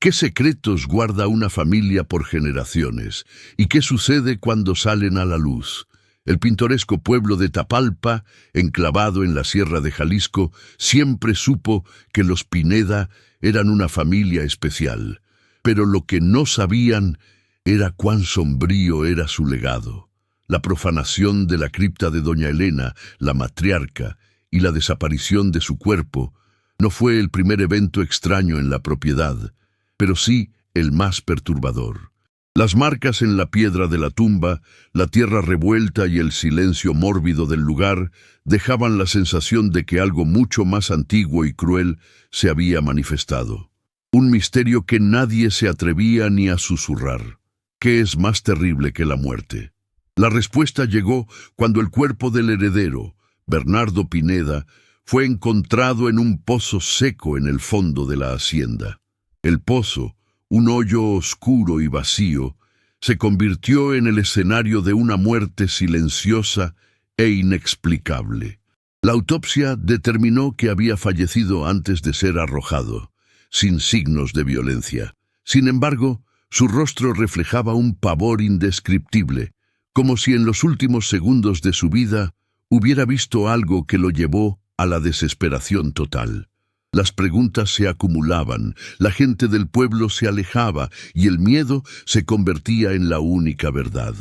¿Qué secretos guarda una familia por generaciones? ¿Y qué sucede cuando salen a la luz? El pintoresco pueblo de Tapalpa, enclavado en la sierra de Jalisco, siempre supo que los Pineda eran una familia especial. Pero lo que no sabían era cuán sombrío era su legado. La profanación de la cripta de doña Elena, la matriarca, y la desaparición de su cuerpo no fue el primer evento extraño en la propiedad, pero sí el más perturbador. Las marcas en la piedra de la tumba, la tierra revuelta y el silencio mórbido del lugar dejaban la sensación de que algo mucho más antiguo y cruel se había manifestado. Un misterio que nadie se atrevía ni a susurrar. ¿Qué es más terrible que la muerte? La respuesta llegó cuando el cuerpo del heredero, Bernardo Pineda, fue encontrado en un pozo seco en el fondo de la hacienda. El pozo, un hoyo oscuro y vacío, se convirtió en el escenario de una muerte silenciosa e inexplicable. La autopsia determinó que había fallecido antes de ser arrojado, sin signos de violencia. Sin embargo, su rostro reflejaba un pavor indescriptible, como si en los últimos segundos de su vida hubiera visto algo que lo llevó a la desesperación total. Las preguntas se acumulaban, la gente del pueblo se alejaba y el miedo se convertía en la única verdad.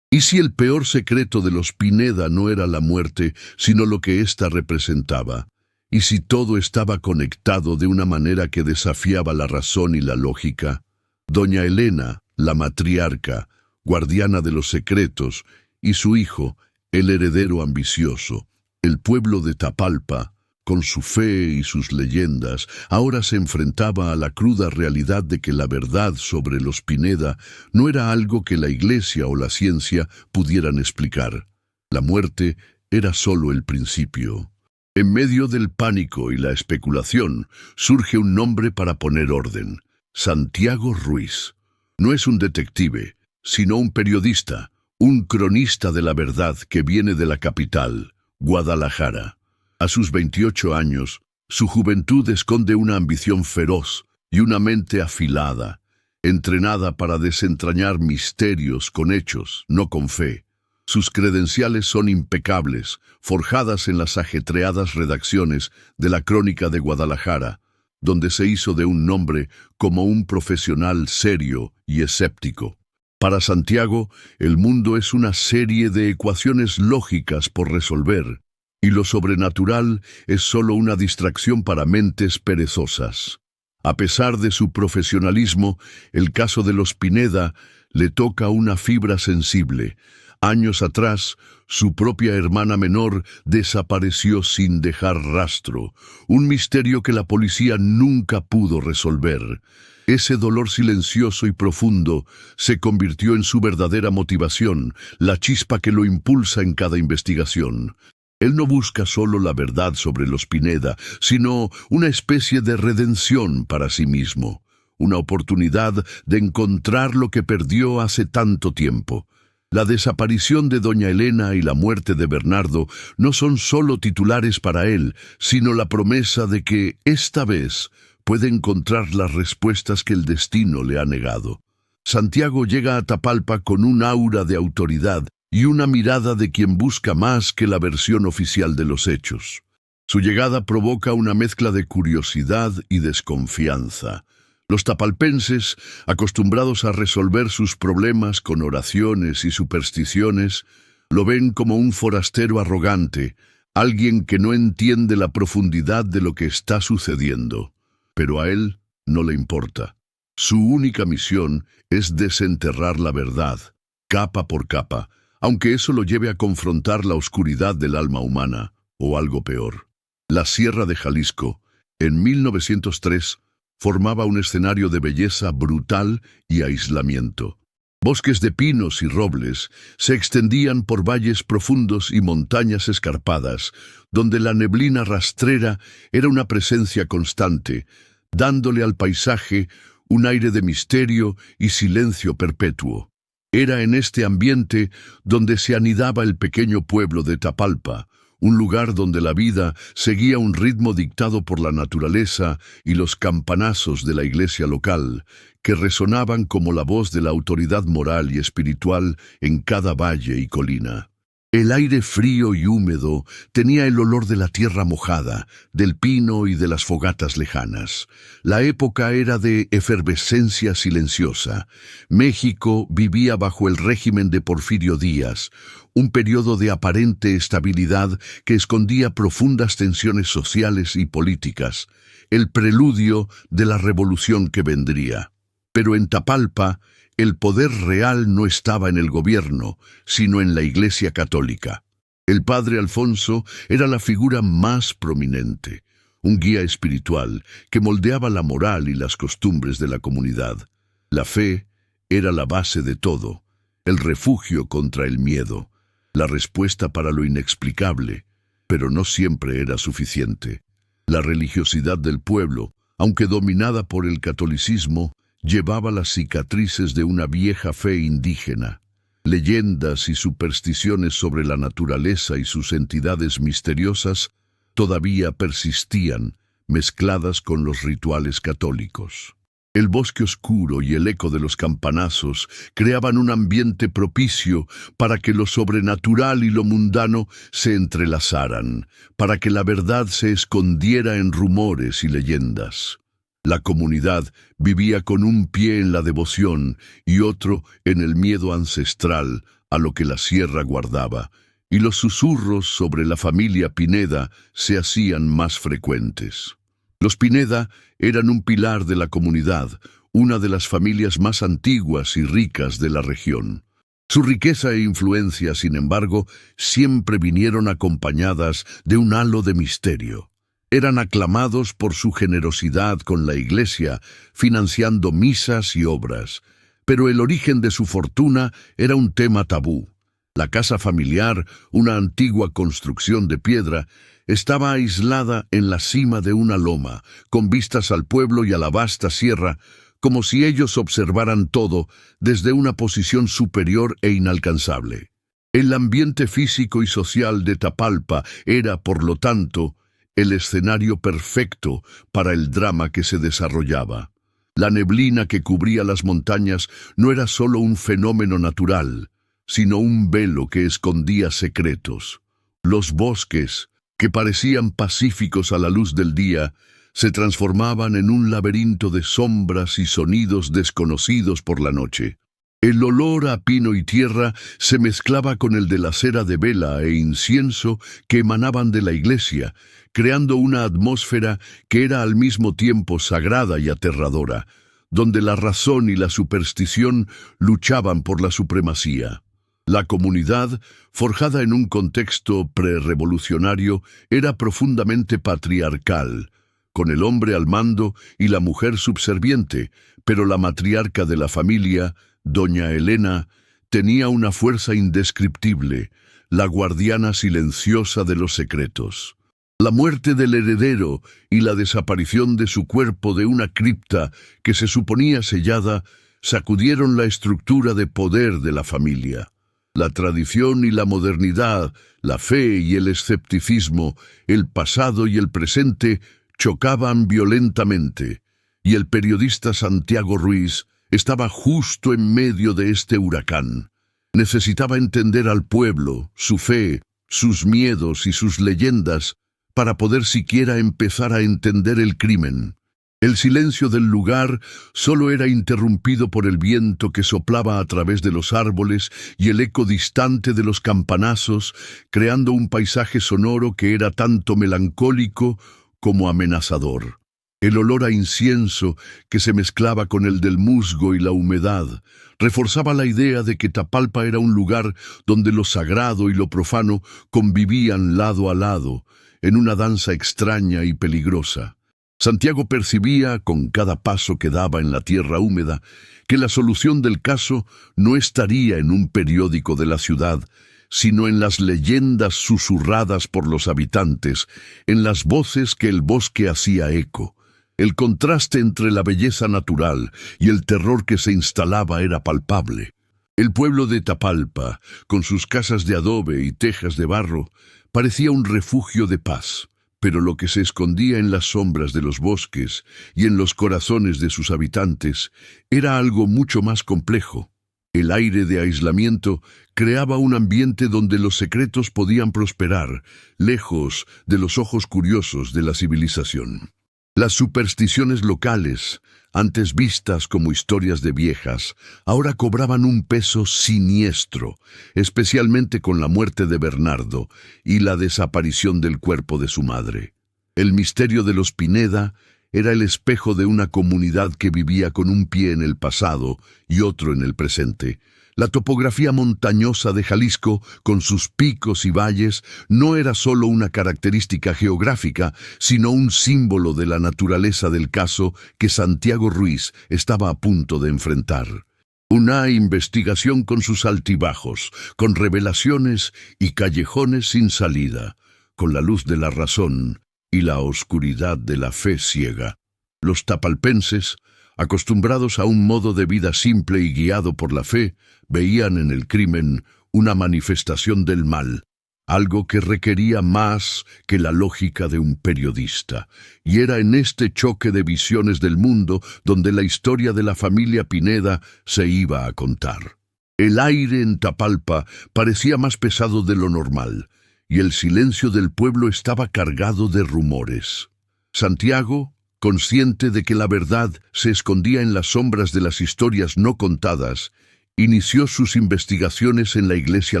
¿Y si el peor secreto de los Pineda no era la muerte, sino lo que ésta representaba? ¿Y si todo estaba conectado de una manera que desafiaba la razón y la lógica? Doña Elena, la matriarca, guardiana de los secretos, y su hijo, el heredero ambicioso, el pueblo de Tapalpa, con su fe y sus leyendas, ahora se enfrentaba a la cruda realidad de que la verdad sobre los Pineda no era algo que la iglesia o la ciencia pudieran explicar. La muerte era solo el principio. En medio del pánico y la especulación, surge un nombre para poner orden: Santiago Ruiz. No es un detective, sino un periodista, un cronista de la verdad que viene de la capital, Guadalajara. A sus 28 años, su juventud esconde una ambición feroz y una mente afilada, entrenada para desentrañar misterios con hechos, no con fe. Sus credenciales son impecables, forjadas en las ajetreadas redacciones de la Crónica de Guadalajara, donde se hizo de un nombre como un profesional serio y escéptico. Para Santiago, el mundo es una serie de ecuaciones lógicas por resolver, y lo sobrenatural es solo una distracción para mentes perezosas. A pesar de su profesionalismo, el caso de los Pineda le toca una fibra sensible. Años atrás, su propia hermana menor desapareció sin dejar rastro, un misterio que la policía nunca pudo resolver. Ese dolor silencioso y profundo se convirtió en su verdadera motivación, la chispa que lo impulsa en cada investigación. Él no busca solo la verdad sobre los Pineda, sino una especie de redención para sí mismo, una oportunidad de encontrar lo que perdió hace tanto tiempo. La desaparición de doña Elena y la muerte de Bernardo no son solo titulares para él, sino la promesa de que, esta vez, puede encontrar las respuestas que el destino le ha negado. Santiago llega a Tapalpa con un aura de autoridad y una mirada de quien busca más que la versión oficial de los hechos. Su llegada provoca una mezcla de curiosidad y desconfianza. Los tapalpenses, acostumbrados a resolver sus problemas con oraciones y supersticiones, lo ven como un forastero arrogante, alguien que no entiende la profundidad de lo que está sucediendo. Pero a él no le importa. Su única misión es desenterrar la verdad, capa por capa, aunque eso lo lleve a confrontar la oscuridad del alma humana, o algo peor. La Sierra de Jalisco, en 1903, formaba un escenario de belleza brutal y aislamiento. Bosques de pinos y robles se extendían por valles profundos y montañas escarpadas, donde la neblina rastrera era una presencia constante, dándole al paisaje un aire de misterio y silencio perpetuo. Era en este ambiente donde se anidaba el pequeño pueblo de Tapalpa, un lugar donde la vida seguía un ritmo dictado por la naturaleza y los campanazos de la iglesia local, que resonaban como la voz de la autoridad moral y espiritual en cada valle y colina. El aire frío y húmedo tenía el olor de la tierra mojada, del pino y de las fogatas lejanas. La época era de efervescencia silenciosa. México vivía bajo el régimen de Porfirio Díaz, un periodo de aparente estabilidad que escondía profundas tensiones sociales y políticas, el preludio de la revolución que vendría. Pero en Tapalpa, el poder real no estaba en el gobierno, sino en la Iglesia Católica. El padre Alfonso era la figura más prominente, un guía espiritual que moldeaba la moral y las costumbres de la comunidad. La fe era la base de todo, el refugio contra el miedo, la respuesta para lo inexplicable, pero no siempre era suficiente. La religiosidad del pueblo, aunque dominada por el catolicismo, llevaba las cicatrices de una vieja fe indígena. Leyendas y supersticiones sobre la naturaleza y sus entidades misteriosas todavía persistían, mezcladas con los rituales católicos. El bosque oscuro y el eco de los campanazos creaban un ambiente propicio para que lo sobrenatural y lo mundano se entrelazaran, para que la verdad se escondiera en rumores y leyendas. La comunidad vivía con un pie en la devoción y otro en el miedo ancestral a lo que la sierra guardaba, y los susurros sobre la familia Pineda se hacían más frecuentes. Los Pineda eran un pilar de la comunidad, una de las familias más antiguas y ricas de la región. Su riqueza e influencia, sin embargo, siempre vinieron acompañadas de un halo de misterio. Eran aclamados por su generosidad con la iglesia, financiando misas y obras, pero el origen de su fortuna era un tema tabú. La casa familiar, una antigua construcción de piedra, estaba aislada en la cima de una loma, con vistas al pueblo y a la vasta sierra, como si ellos observaran todo desde una posición superior e inalcanzable. El ambiente físico y social de Tapalpa era, por lo tanto, el escenario perfecto para el drama que se desarrollaba. La neblina que cubría las montañas no era solo un fenómeno natural, sino un velo que escondía secretos. Los bosques, que parecían pacíficos a la luz del día, se transformaban en un laberinto de sombras y sonidos desconocidos por la noche. El olor a pino y tierra se mezclaba con el de la cera de vela e incienso que emanaban de la iglesia, creando una atmósfera que era al mismo tiempo sagrada y aterradora, donde la razón y la superstición luchaban por la supremacía. La comunidad, forjada en un contexto prerevolucionario, era profundamente patriarcal, con el hombre al mando y la mujer subserviente, pero la matriarca de la familia, doña Elena, tenía una fuerza indescriptible, la guardiana silenciosa de los secretos. La muerte del heredero y la desaparición de su cuerpo de una cripta que se suponía sellada sacudieron la estructura de poder de la familia. La tradición y la modernidad, la fe y el escepticismo, el pasado y el presente chocaban violentamente, y el periodista Santiago Ruiz estaba justo en medio de este huracán. Necesitaba entender al pueblo, su fe, sus miedos y sus leyendas para poder siquiera empezar a entender el crimen. El silencio del lugar solo era interrumpido por el viento que soplaba a través de los árboles y el eco distante de los campanazos, creando un paisaje sonoro que era tanto melancólico como amenazador. El olor a incienso, que se mezclaba con el del musgo y la humedad, reforzaba la idea de que Tapalpa era un lugar donde lo sagrado y lo profano convivían lado a lado, en una danza extraña y peligrosa. Santiago percibía, con cada paso que daba en la tierra húmeda, que la solución del caso no estaría en un periódico de la ciudad, sino en las leyendas susurradas por los habitantes, en las voces que el bosque hacía eco. El contraste entre la belleza natural y el terror que se instalaba era palpable. El pueblo de Tapalpa, con sus casas de adobe y tejas de barro, parecía un refugio de paz, pero lo que se escondía en las sombras de los bosques y en los corazones de sus habitantes era algo mucho más complejo. El aire de aislamiento creaba un ambiente donde los secretos podían prosperar, lejos de los ojos curiosos de la civilización. Las supersticiones locales, antes vistas como historias de viejas, ahora cobraban un peso siniestro, especialmente con la muerte de Bernardo y la desaparición del cuerpo de su madre. El misterio de los Pineda era el espejo de una comunidad que vivía con un pie en el pasado y otro en el presente. La topografía montañosa de Jalisco, con sus picos y valles, no era solo una característica geográfica, sino un símbolo de la naturaleza del caso que Santiago Ruiz estaba a punto de enfrentar. Una investigación con sus altibajos, con revelaciones y callejones sin salida, con la luz de la razón y la oscuridad de la fe ciega. Los tapalpenses, acostumbrados a un modo de vida simple y guiado por la fe, veían en el crimen una manifestación del mal, algo que requería más que la lógica de un periodista. Y era en este choque de visiones del mundo donde la historia de la familia Pineda se iba a contar. El aire en Tapalpa parecía más pesado de lo normal, y el silencio del pueblo estaba cargado de rumores. Santiago, consciente de que la verdad se escondía en las sombras de las historias no contadas, inició sus investigaciones en la iglesia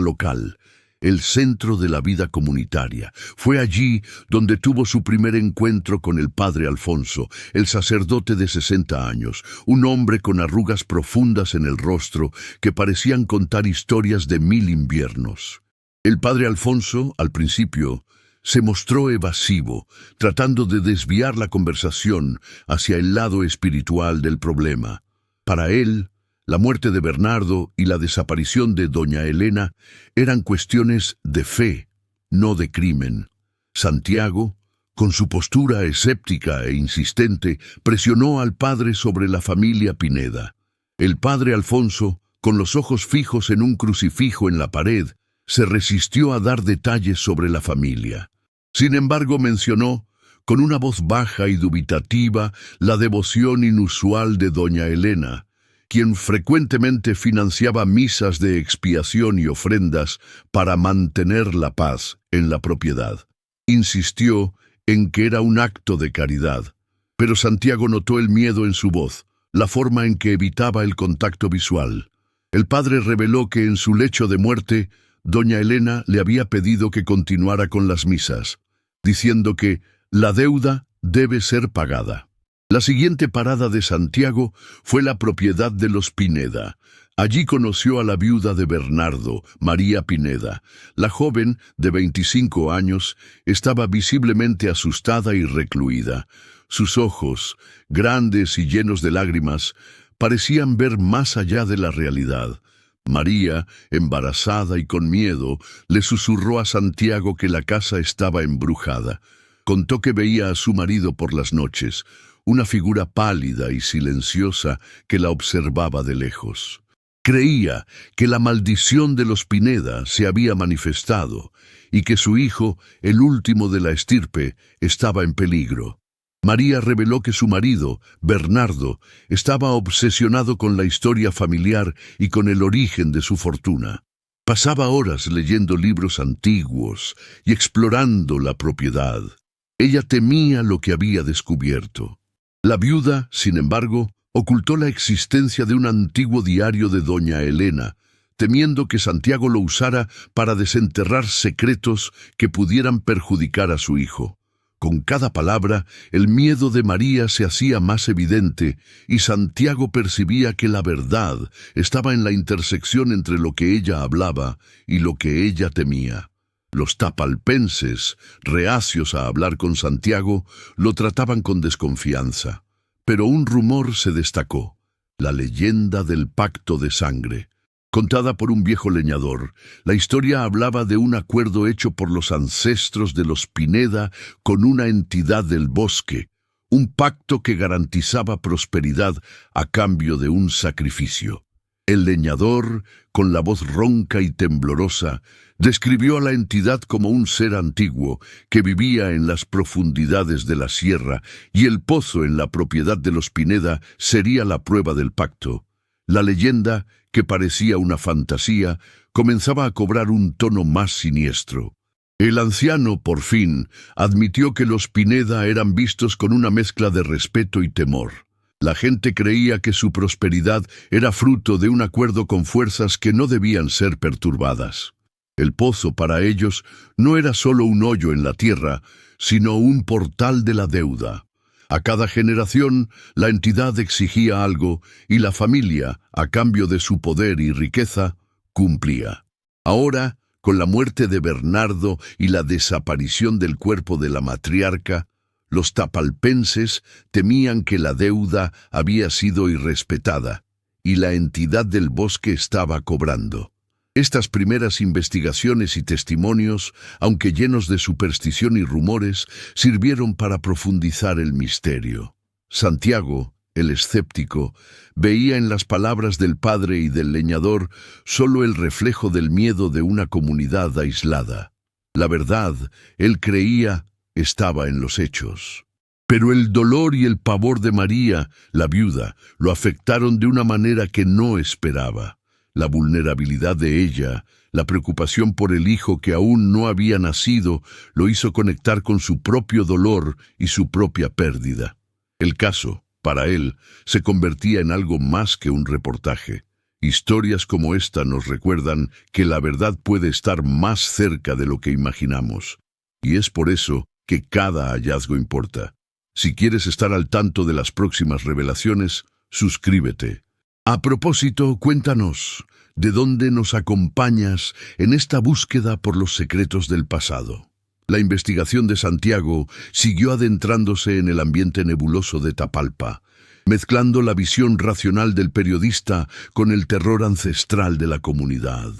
local, el centro de la vida comunitaria. Fue allí donde tuvo su primer encuentro con el padre Alfonso, el sacerdote de 60 años, un hombre con arrugas profundas en el rostro que parecían contar historias de 1000 inviernos. El padre Alfonso, al principio, se mostró evasivo, tratando de desviar la conversación hacia el lado espiritual del problema. Para él, la muerte de Bernardo y la desaparición de doña Elena eran cuestiones de fe, no de crimen. Santiago, con su postura escéptica e insistente, presionó al padre sobre la familia Pineda. El padre Alfonso, con los ojos fijos en un crucifijo en la pared, se resistió a dar detalles sobre la familia. Sin embargo, mencionó, con una voz baja y dubitativa, la devoción inusual de doña Elena, quien frecuentemente financiaba misas de expiación y ofrendas para mantener la paz en la propiedad. Insistió en que era un acto de caridad, pero Santiago notó el miedo en su voz, la forma en que evitaba el contacto visual. El padre reveló que en su lecho de muerte, doña Elena le había pedido que continuara con las misas, diciendo que la deuda debe ser pagada. La siguiente parada de Santiago fue la propiedad de los Pineda. Allí conoció a la viuda de Bernardo, María Pineda. La joven, de 25 años, estaba visiblemente asustada y recluida. Sus ojos, grandes y llenos de lágrimas, parecían ver más allá de la realidad. María, embarazada y con miedo, le susurró a Santiago que la casa estaba embrujada. Contó que veía a su marido por las noches, una figura pálida y silenciosa que la observaba de lejos. Creía que la maldición de los Pineda se había manifestado y que su hijo, el último de la estirpe, estaba en peligro. María reveló que su marido, Bernardo, estaba obsesionado con la historia familiar y con el origen de su fortuna. Pasaba horas leyendo libros antiguos y explorando la propiedad. Ella temía lo que había descubierto. La viuda, sin embargo, ocultó la existencia de un antiguo diario de doña Elena, temiendo que Santiago lo usara para desenterrar secretos que pudieran perjudicar a su hijo. Con cada palabra, el miedo de María se hacía más evidente y Santiago percibía que la verdad estaba en la intersección entre lo que ella hablaba y lo que ella temía. Los tapalpenses, reacios a hablar con Santiago, lo trataban con desconfianza. Pero un rumor se destacó, la leyenda del pacto de sangre. Contada por un viejo leñador, la historia hablaba de un acuerdo hecho por los ancestros de los Pineda con una entidad del bosque, un pacto que garantizaba prosperidad a cambio de un sacrificio. El leñador, con la voz ronca y temblorosa, describió a la entidad como un ser antiguo que vivía en las profundidades de la sierra, y el pozo en la propiedad de los Pineda sería la prueba del pacto. La leyenda, que parecía una fantasía, comenzaba a cobrar un tono más siniestro. El anciano, por fin, admitió que los Pineda eran vistos con una mezcla de respeto y temor. La gente creía que su prosperidad era fruto de un acuerdo con fuerzas que no debían ser perturbadas. El pozo para ellos no era solo un hoyo en la tierra, sino un portal de la deuda. A cada generación, la entidad exigía algo y la familia, a cambio de su poder y riqueza, cumplía. Ahora, con la muerte de Bernardo y la desaparición del cuerpo de la matriarca, los tapalpenses temían que la deuda había sido irrespetada y la entidad del bosque estaba cobrando. Estas primeras investigaciones y testimonios, aunque llenos de superstición y rumores, sirvieron para profundizar el misterio. Santiago, el escéptico, veía en las palabras del padre y del leñador solo el reflejo del miedo de una comunidad aislada. La verdad, él creía, estaba en los hechos. Pero el dolor y el pavor de María, la viuda, lo afectaron de una manera que no esperaba. La vulnerabilidad de ella, la preocupación por el hijo que aún no había nacido, lo hizo conectar con su propio dolor y su propia pérdida. El caso, para él, se convertía en algo más que un reportaje. Historias como esta nos recuerdan que la verdad puede estar más cerca de lo que imaginamos. Y es por eso que cada hallazgo importa. Si quieres estar al tanto de las próximas revelaciones, suscríbete. A propósito, cuéntanos, ¿de dónde nos acompañas en esta búsqueda por los secretos del pasado? La investigación de Santiago siguió adentrándose en el ambiente nebuloso de Tapalpa, mezclando la visión racional del periodista con el terror ancestral de la comunidad.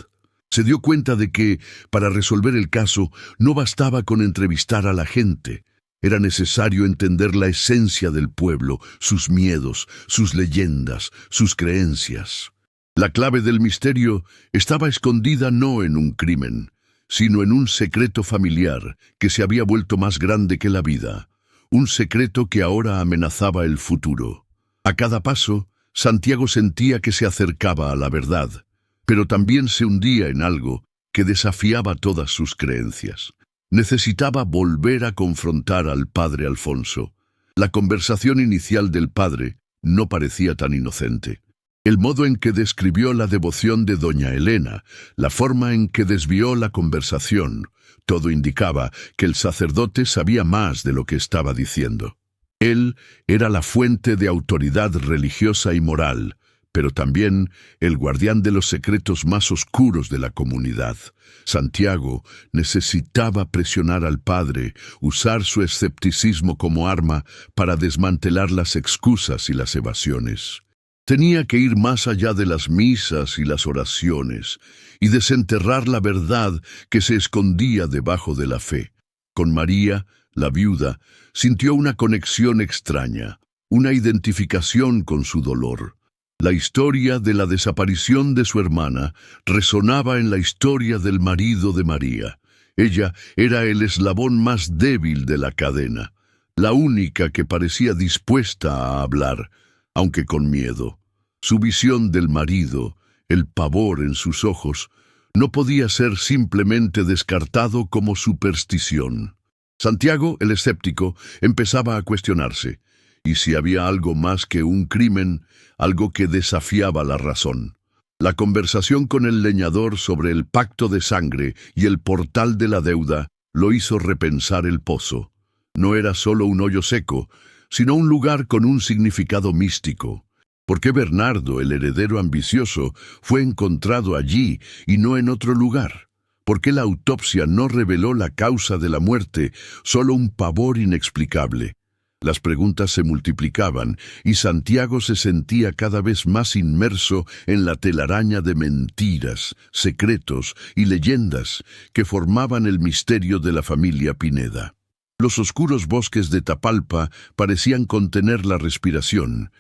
Se dio cuenta de que, para resolver el caso, no bastaba con entrevistar a la gente. Era necesario entender la esencia del pueblo, sus miedos, sus leyendas, sus creencias. La clave del misterio estaba escondida no en un crimen, sino en un secreto familiar que se había vuelto más grande que la vida, un secreto que ahora amenazaba el futuro. A cada paso, Santiago sentía que se acercaba a la verdad, pero también se hundía en algo que desafiaba todas sus creencias. Necesitaba volver a confrontar al padre Alfonso. La conversación inicial del padre no parecía tan inocente. El modo en que describió la devoción de doña Elena, la forma en que desvió la conversación, todo indicaba que el sacerdote sabía más de lo que estaba diciendo. Él era la fuente de autoridad religiosa y moral, pero también el guardián de los secretos más oscuros de la comunidad. Santiago necesitaba presionar al padre, usar su escepticismo como arma para desmantelar las excusas y las evasiones. Tenía que ir más allá de las misas y las oraciones y desenterrar la verdad que se escondía debajo de la fe. Con María, la viuda, sintió una conexión extraña, una identificación con su dolor. La historia de la desaparición de su hermana resonaba en la historia del marido de María. Ella era el eslabón más débil de la cadena, la única que parecía dispuesta a hablar, aunque con miedo. Su visión del marido, el pavor en sus ojos, no podía ser simplemente descartado como superstición. Santiago, el escéptico, empezaba a cuestionarse. ¿Y si había algo más que un crimen, algo que desafiaba la razón? La conversación con el leñador sobre el pacto de sangre y el portal de la deuda lo hizo repensar el pozo. No era solo un hoyo seco, sino un lugar con un significado místico. ¿Por qué Bernardo, el heredero ambicioso, fue encontrado allí y no en otro lugar? ¿Por qué la autopsia no reveló la causa de la muerte, solo un pavor inexplicable? Las preguntas se multiplicaban y Santiago se sentía cada vez más inmerso en la telaraña de mentiras, secretos y leyendas que formaban el misterio de la familia Pineda. Los oscuros bosques de Tapalpa parecían contener la respiración,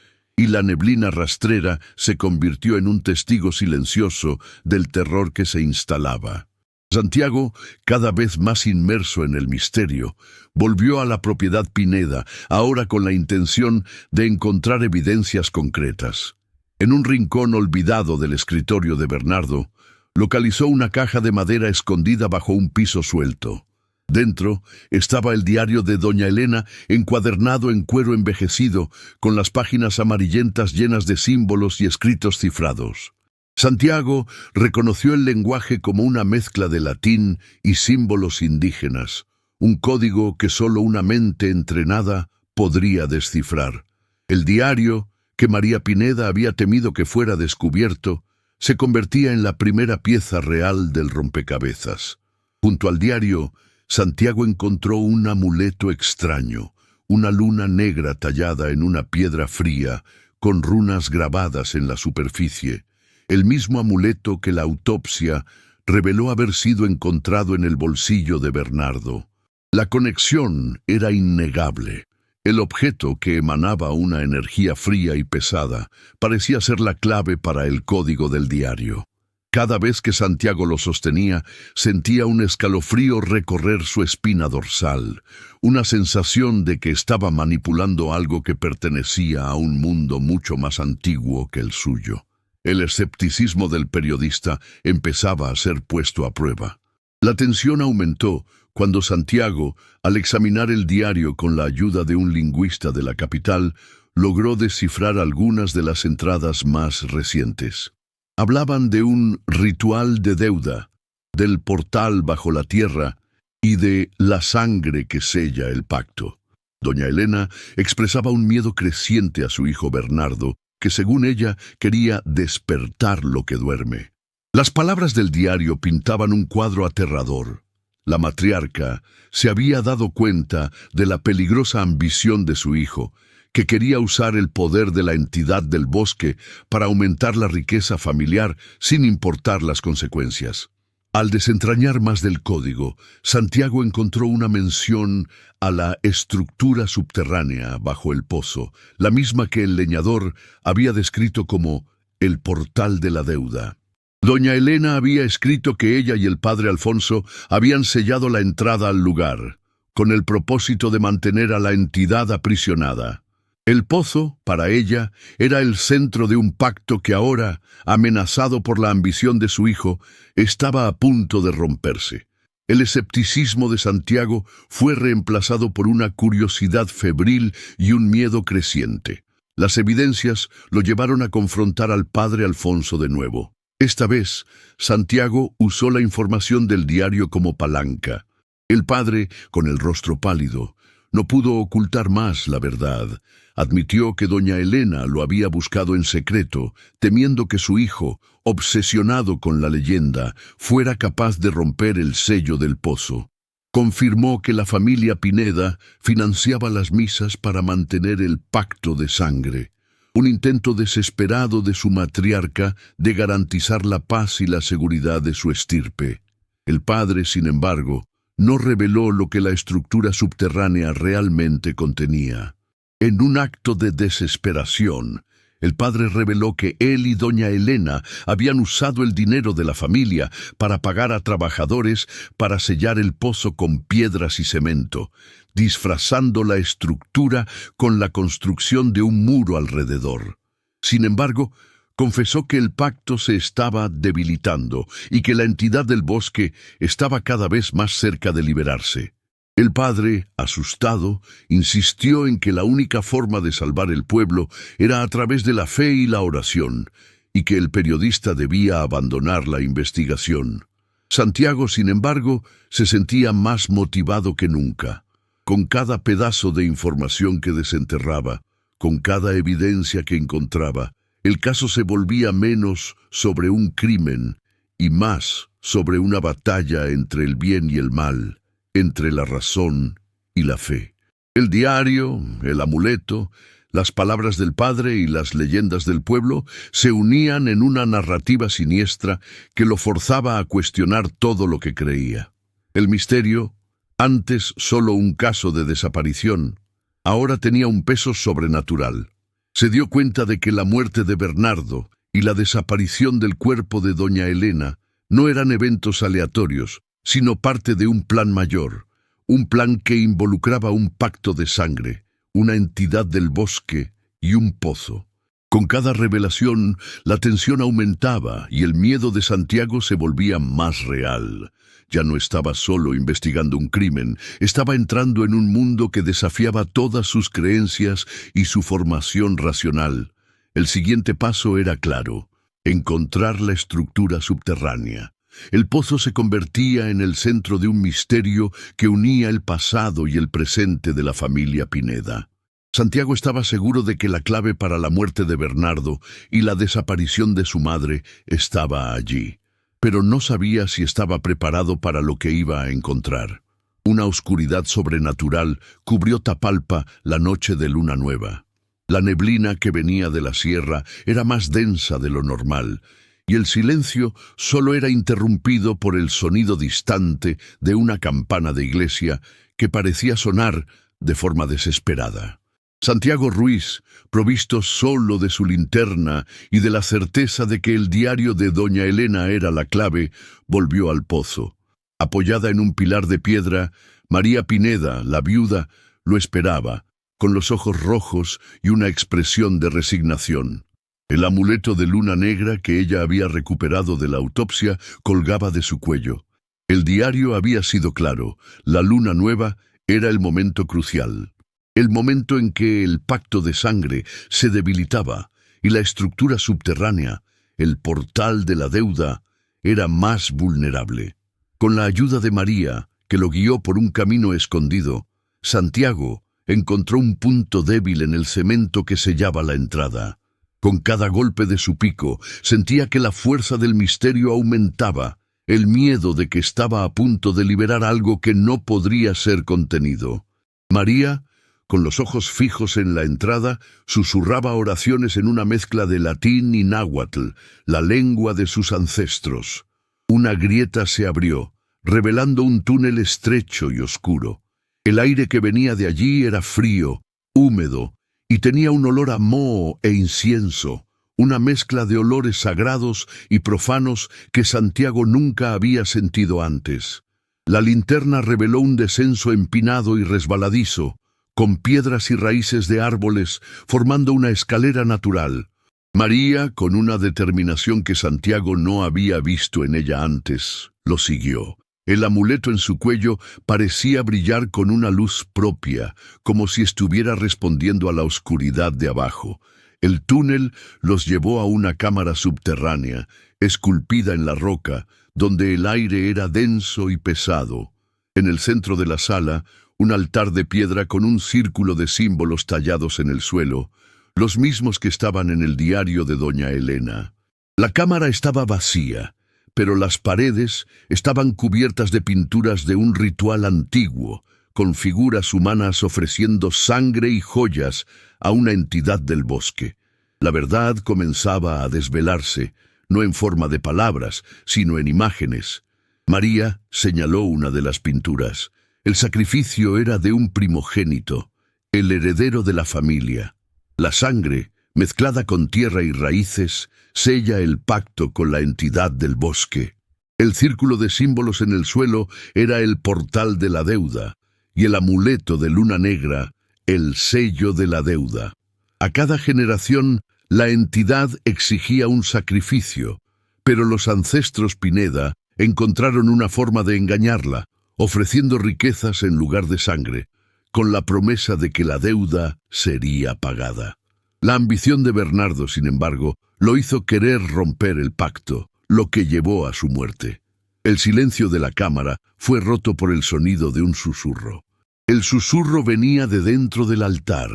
y la neblina rastrera se convirtió en un testigo silencioso del terror que se instalaba. Santiago, cada vez más inmerso en el misterio, volvió a la propiedad Pineda, ahora con la intención de encontrar evidencias concretas. En un rincón olvidado del escritorio de Bernardo, localizó una caja de madera escondida bajo un piso suelto. Dentro estaba el diario de doña Elena, encuadernado en cuero envejecido, con las páginas amarillentas llenas de símbolos y escritos cifrados. Santiago reconoció el lenguaje como una mezcla de latín y símbolos indígenas, un código que solo una mente entrenada podría descifrar. El diario, que María Pineda había temido que fuera descubierto, se convertía en la primera pieza real del rompecabezas. Junto al diario, Santiago encontró un amuleto extraño, una luna negra tallada en una piedra fría, con runas grabadas en la superficie. El mismo amuleto que la autopsia reveló haber sido encontrado en el bolsillo de Bernardo. La conexión era innegable. El objeto, que emanaba una energía fría y pesada, parecía ser la clave para el código del diario. Cada vez que Santiago lo sostenía, sentía un escalofrío recorrer su espina dorsal, una sensación de que estaba manipulando algo que pertenecía a un mundo mucho más antiguo que el suyo. El escepticismo del periodista empezaba a ser puesto a prueba. La tensión aumentó cuando Santiago, al examinar el diario con la ayuda de un lingüista de la capital, logró descifrar algunas de las entradas más recientes. Hablaban de un ritual de deuda, del portal bajo la tierra y de la sangre que sella el pacto. Doña Elena expresaba un miedo creciente a su hijo Bernardo, que según ella quería despertar lo que duerme. Las palabras del diario pintaban un cuadro aterrador. La matriarca se había dado cuenta de la peligrosa ambición de su hijo, que quería usar el poder de la entidad del bosque para aumentar la riqueza familiar sin importar las consecuencias. Al desentrañar más del código, Santiago encontró una mención a la estructura subterránea bajo el pozo, la misma que el leñador había descrito como el portal de la deuda. Doña Elena había escrito que ella y el padre Alfonso habían sellado la entrada al lugar, con el propósito de mantener a la entidad aprisionada. El pozo, para ella, era el centro de un pacto que ahora, amenazado por la ambición de su hijo, estaba a punto de romperse. El escepticismo de Santiago fue reemplazado por una curiosidad febril y un miedo creciente. Las evidencias lo llevaron a confrontar al padre Alfonso de nuevo. Esta vez, Santiago usó la información del diario como palanca. El padre, con el rostro pálido, no pudo ocultar más la verdad. Admitió que doña Elena lo había buscado en secreto, temiendo que su hijo, obsesionado con la leyenda, fuera capaz de romper el sello del pozo. Confirmó que la familia Pineda financiaba las misas para mantener el pacto de sangre, un intento desesperado de su matriarca de garantizar la paz y la seguridad de su estirpe. El padre, sin embargo, no reveló lo que la estructura subterránea realmente contenía. En un acto de desesperación, el padre reveló que él y doña Elena habían usado el dinero de la familia para pagar a trabajadores para sellar el pozo con piedras y cemento, disfrazando la estructura con la construcción de un muro alrededor. Sin embargo, confesó que el pacto se estaba debilitando y que la entidad del bosque estaba cada vez más cerca de liberarse. El padre, asustado, insistió en que la única forma de salvar el pueblo era a través de la fe y la oración, y que el periodista debía abandonar la investigación. Santiago, sin embargo, se sentía más motivado que nunca. Con cada pedazo de información que desenterraba, con cada evidencia que encontraba, el caso se volvía menos sobre un crimen y más sobre una batalla entre el bien y el mal, entre la razón y la fe. El diario, el amuleto, las palabras del padre y las leyendas del pueblo se unían en una narrativa siniestra que lo forzaba a cuestionar todo lo que creía. El misterio, antes solo un caso de desaparición, ahora tenía un peso sobrenatural. Se dio cuenta de que la muerte de Bernardo y la desaparición del cuerpo de doña Elena no eran eventos aleatorios, sino parte de un plan mayor, un plan que involucraba un pacto de sangre, una entidad del bosque y un pozo. Con cada revelación, la tensión aumentaba y el miedo de Santiago se volvía más real. Ya no estaba solo investigando un crimen, estaba entrando en un mundo que desafiaba todas sus creencias y su formación racional. El siguiente paso era claro: encontrar la estructura subterránea. El pozo se convertía en el centro de un misterio que unía el pasado y el presente de la familia Pineda. Santiago estaba seguro de que la clave para la muerte de Bernardo y la desaparición de su madre estaba allí, pero no sabía si estaba preparado para lo que iba a encontrar. Una oscuridad sobrenatural cubrió Tapalpa la noche de luna nueva. La neblina que venía de la sierra era más densa de lo normal, y el silencio solo era interrumpido por el sonido distante de una campana de iglesia que parecía sonar de forma desesperada. Santiago Ruiz, provisto solo de su linterna y de la certeza de que el diario de doña Elena era la clave, volvió al pozo. Apoyada en un pilar de piedra, María Pineda, la viuda, lo esperaba, con los ojos rojos y una expresión de resignación. El amuleto de luna negra que ella había recuperado de la autopsia colgaba de su cuello. El diario había sido claro: la luna nueva era el momento crucial. El momento en que el pacto de sangre se debilitaba y la estructura subterránea, el portal de la deuda, era más vulnerable. Con la ayuda de María, que lo guió por un camino escondido, Santiago encontró un punto débil en el cemento que sellaba la entrada. Con cada golpe de su pico, sentía que la fuerza del misterio aumentaba, el miedo de que estaba a punto de liberar algo que no podría ser contenido. María, con los ojos fijos en la entrada, susurraba oraciones en una mezcla de latín y náhuatl, la lengua de sus ancestros. Una grieta se abrió, revelando un túnel estrecho y oscuro. El aire que venía de allí era frío, húmedo, y tenía un olor a moho e incienso, una mezcla de olores sagrados y profanos que Santiago nunca había sentido antes. La linterna reveló un descenso empinado y resbaladizo, con piedras y raíces de árboles formando una escalera natural. María, con una determinación que Santiago no había visto en ella antes, lo siguió. El amuleto en su cuello parecía brillar con una luz propia, como si estuviera respondiendo a la oscuridad de abajo. El túnel los llevó a una cámara subterránea, esculpida en la roca, donde el aire era denso y pesado. En el centro de la sala, un altar de piedra con un círculo de símbolos tallados en el suelo, los mismos que estaban en el diario de doña Elena. La cámara estaba vacía, pero las paredes estaban cubiertas de pinturas de un ritual antiguo, con figuras humanas ofreciendo sangre y joyas a una entidad del bosque. La verdad comenzaba a desvelarse, no en forma de palabras, sino en imágenes. María señaló una de las pinturas. El sacrificio era de un primogénito, el heredero de la familia. La sangre, mezclada con tierra y raíces, sella el pacto con la entidad del bosque. El círculo de símbolos en el suelo era el portal de la deuda, y el amuleto de luna negra, el sello de la deuda. A cada generación, la entidad exigía un sacrificio, pero los ancestros Pineda encontraron una forma de engañarla, ofreciendo riquezas en lugar de sangre, con la promesa de que la deuda sería pagada. La ambición de Bernardo, sin embargo, lo hizo querer romper el pacto, lo que llevó a su muerte. El silencio de la cámara fue roto por el sonido de un susurro. El susurro venía de dentro del altar,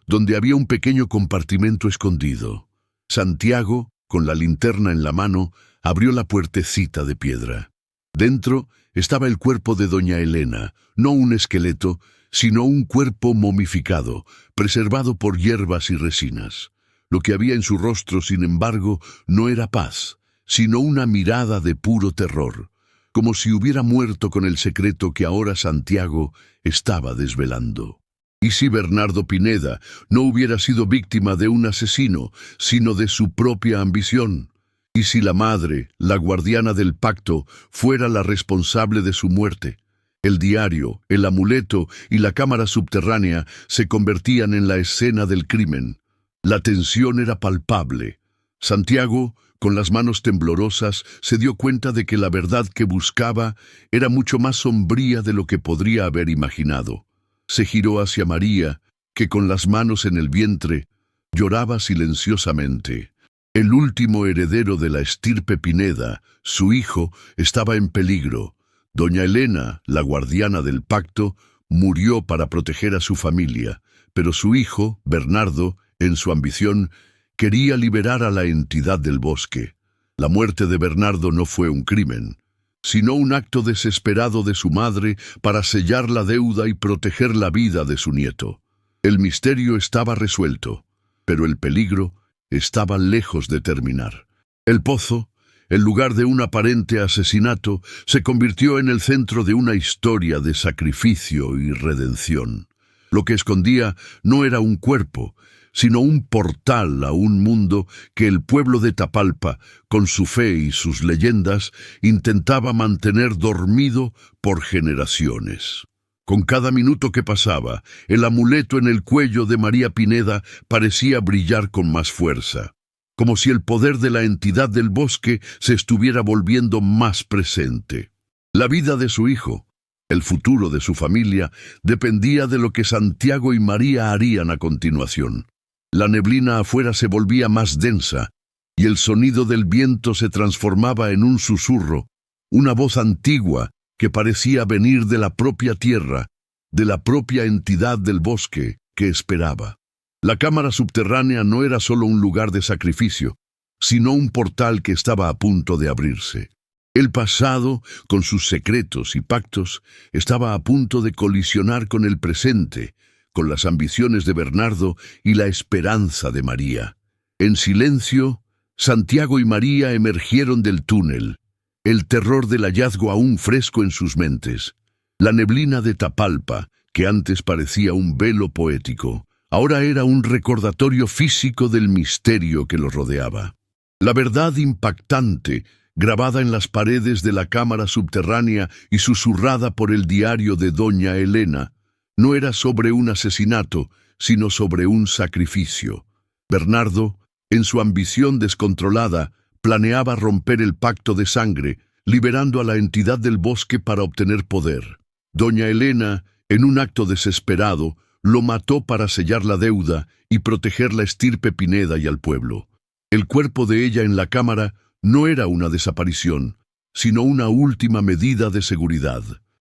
donde había un pequeño compartimento escondido. Santiago, con la linterna en la mano, abrió la puertecita de piedra. Dentro estaba el cuerpo de doña Elena, no un esqueleto, sino un cuerpo momificado, preservado por hierbas y resinas. Lo que había en su rostro, sin embargo, no era paz, sino una mirada de puro terror, como si hubiera muerto con el secreto que ahora Santiago estaba desvelando. ¿Y si Bernardo Pineda no hubiera sido víctima de un asesino, sino de su propia ambición? ¿Y si la madre, la guardiana del pacto, fuera la responsable de su muerte? El diario, el amuleto y la cámara subterránea se convertían en la escena del crimen. La tensión era palpable. Santiago, con las manos temblorosas, se dio cuenta de que la verdad que buscaba era mucho más sombría de lo que podría haber imaginado. Se giró hacia María, que con las manos en el vientre, lloraba silenciosamente. El último heredero de la estirpe Pineda, su hijo, estaba en peligro. Doña Elena, la guardiana del pacto, murió para proteger a su familia, pero su hijo, Bernardo, en su ambición, quería liberar a la entidad del bosque. La muerte de Bernardo no fue un crimen, sino un acto desesperado de su madre para sellar la deuda y proteger la vida de su nieto. El misterio estaba resuelto, pero el peligro estaba lejos de terminar. El pozo, en lugar de un aparente asesinato, se convirtió en el centro de una historia de sacrificio y redención. Lo que escondía no era un cuerpo, sino un portal a un mundo que el pueblo de Tapalpa, con su fe y sus leyendas, intentaba mantener dormido por generaciones. Con cada minuto que pasaba, el amuleto en el cuello de María Pineda parecía brillar con más fuerza, como si el poder de la entidad del bosque se estuviera volviendo más presente. La vida de su hijo, el futuro de su familia, dependía de lo que Santiago y María harían a continuación. La neblina afuera se volvía más densa, y el sonido del viento se transformaba en un susurro, una voz antigua que parecía venir de la propia tierra, de la propia entidad del bosque que esperaba. La cámara subterránea no era solo un lugar de sacrificio, sino un portal que estaba a punto de abrirse. El pasado, con sus secretos y pactos, estaba a punto de colisionar con el presente, con las ambiciones de Bernardo y la esperanza de María. En silencio, Santiago y María emergieron del túnel, el terror del hallazgo aún fresco en sus mentes. La neblina de Tapalpa, que antes parecía un velo poético, ahora era un recordatorio físico del misterio que los rodeaba. La verdad impactante, grabada en las paredes de la cámara subterránea y susurrada por el diario de Doña Elena, no era sobre un asesinato, sino sobre un sacrificio. Bernardo, en su ambición descontrolada, planeaba romper el pacto de sangre, liberando a la entidad del bosque para obtener poder. Doña Elena, en un acto desesperado, lo mató para sellar la deuda y proteger la estirpe Pineda y al pueblo. El cuerpo de ella en la cámara no era una desaparición, sino una última medida de seguridad.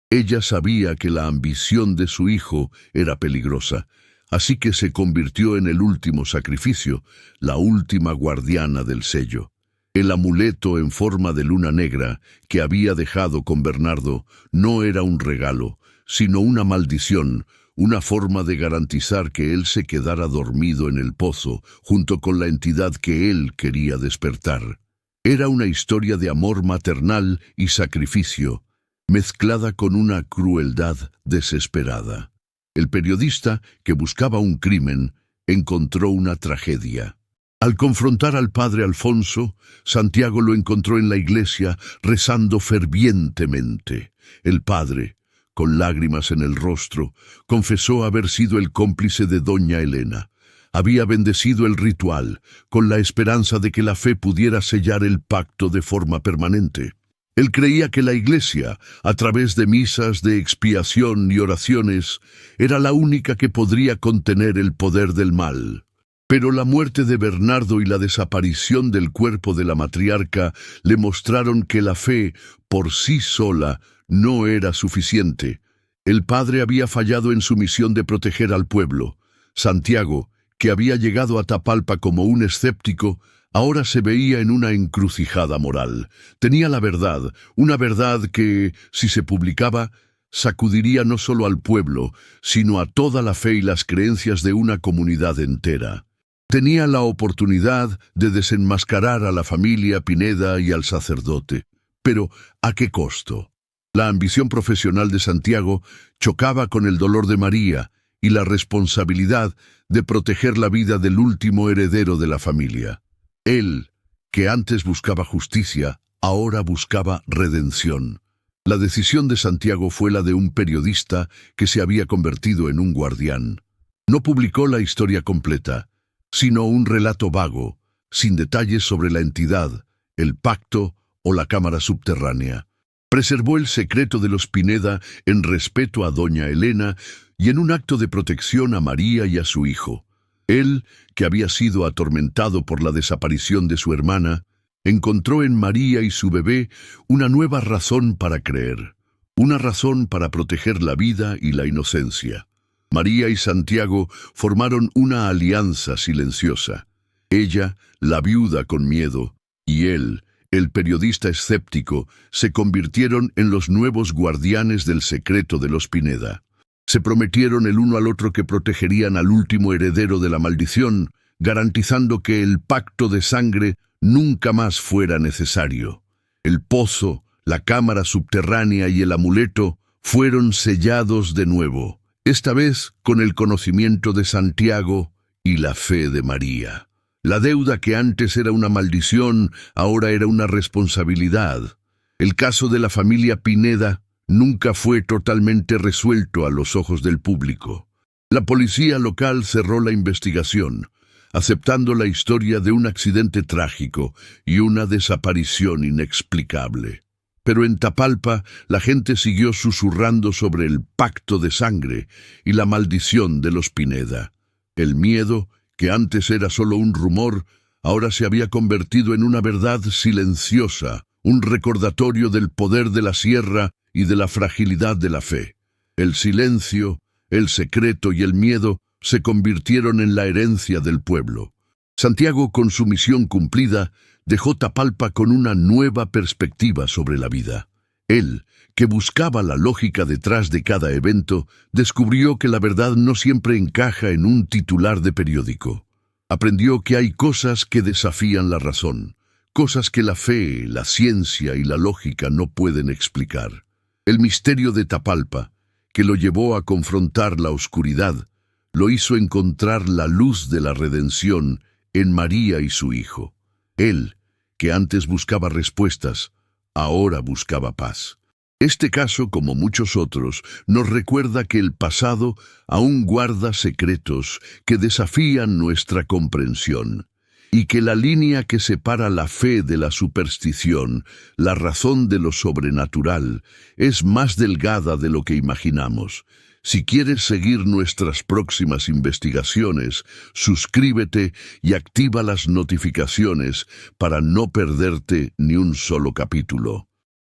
Ella sabía que la ambición de su hijo era peligrosa, así que se convirtió en el último sacrificio, la última guardiana del sello. El amuleto en forma de luna negra que había dejado con Bernardo no era un regalo, sino una maldición, una forma de garantizar que él se quedara dormido en el pozo junto con la entidad que él quería despertar. Era una historia de amor maternal y sacrificio, mezclada con una crueldad desesperada. El periodista, que buscaba un crimen, encontró una tragedia. Al confrontar al padre Alfonso, Santiago lo encontró en la iglesia rezando fervientemente. El padre, con lágrimas en el rostro, confesó haber sido el cómplice de Doña Elena. Había bendecido el ritual, con la esperanza de que la fe pudiera sellar el pacto de forma permanente. Él creía que la iglesia, a través de misas de expiación y oraciones, era la única que podría contener el poder del mal. Pero la muerte de Bernardo y la desaparición del cuerpo de la matriarca le mostraron que la fe, por sí sola, no era suficiente. El padre había fallado en su misión de proteger al pueblo. Santiago, que había llegado a Tapalpa como un escéptico, ahora se veía en una encrucijada moral. Tenía la verdad, una verdad que, si se publicaba, sacudiría no solo al pueblo, sino a toda la fe y las creencias de una comunidad entera. Tenía la oportunidad de desenmascarar a la familia Pineda y al sacerdote. Pero, ¿a qué costo? La ambición profesional de Santiago chocaba con el dolor de María, y la responsabilidad de proteger la vida del último heredero de la familia. Él, que antes buscaba justicia, ahora buscaba redención. La decisión de Santiago fue la de un periodista que se había convertido en un guardián. No publicó la historia completa, sino un relato vago, sin detalles sobre la entidad, el pacto o la cámara subterránea. Preservó el secreto de los Pineda en respeto a doña Elena y en un acto de protección a María y a su hijo. Él, que había sido atormentado por la desaparición de su hermana, encontró en María y su bebé una nueva razón para creer, una razón para proteger la vida y la inocencia. María y Santiago formaron una alianza silenciosa. Ella, la viuda con miedo, y él, el periodista escéptico, se convirtieron en los nuevos guardianes del secreto de los Pineda. Se prometieron el uno al otro que protegerían al último heredero de la maldición, garantizando que el pacto de sangre nunca más fuera necesario. El pozo, la cámara subterránea y el amuleto fueron sellados de nuevo, esta vez con el conocimiento de Santiago y la fe de María. La deuda que antes era una maldición, ahora era una responsabilidad. El caso de la familia Pineda nunca fue totalmente resuelto a los ojos del público. La policía local cerró la investigación, aceptando la historia de un accidente trágico y una desaparición inexplicable. Pero en Tapalpa la gente siguió susurrando sobre el pacto de sangre y la maldición de los Pineda. El miedo, que antes era solo un rumor, ahora se había convertido en una verdad silenciosa, un recordatorio del poder de la sierra y de la fragilidad de la fe. El silencio, el secreto y el miedo se convirtieron en la herencia del pueblo. Santiago, con su misión cumplida, dejó Tapalpa con una nueva perspectiva sobre la vida. Él, que buscaba la lógica detrás de cada evento, descubrió que la verdad no siempre encaja en un titular de periódico. Aprendió que hay cosas que desafían la razón, cosas que la fe, la ciencia y la lógica no pueden explicar. El misterio de Tapalpa, que lo llevó a confrontar la oscuridad, lo hizo encontrar la luz de la redención en María y su hijo. Él, que antes buscaba respuestas, ahora buscaba paz. Este caso, como muchos otros, nos recuerda que el pasado aún guarda secretos que desafían nuestra comprensión, y que la línea que separa la fe de la superstición, la razón de lo sobrenatural, es más delgada de lo que imaginamos. Si quieres seguir nuestras próximas investigaciones, suscríbete y activa las notificaciones para no perderte ni un solo capítulo.